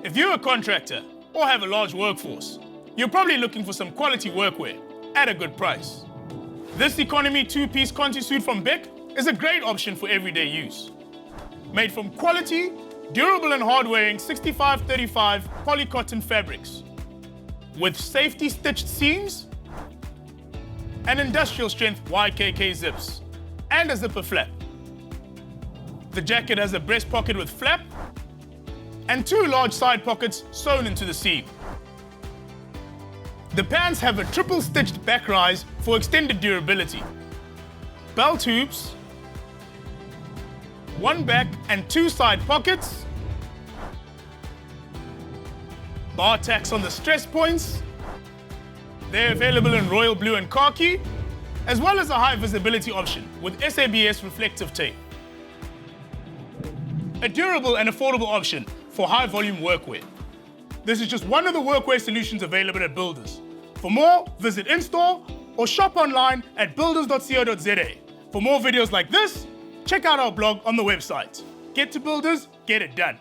If you're a contractor or have a large workforce, you're probably looking for some quality workwear at a good price. This economy two-piece Conti suit from Beck is a great option for everyday use. Made from quality, durable and hard-wearing 65-35 polycotton fabrics with safety stitched seams and industrial strength YKK zips and a zipper flap. The jacket has a breast pocket with flap and 2 large side pockets sewn into the seam. The pants have a triple stitched back rise for extended durability. Belt hoops, 1 back and 2 side pockets, bar tacks on the stress points. They're available in royal blue and khaki, as well as a high visibility option with SABS reflective tape. A durable and affordable option for high volume workwear. This is just one of the workwear solutions available at Builders. For more, visit in-store or shop online at builders.co.za. For more videos like this, check out our blog on the website. Get to Builders, get it done.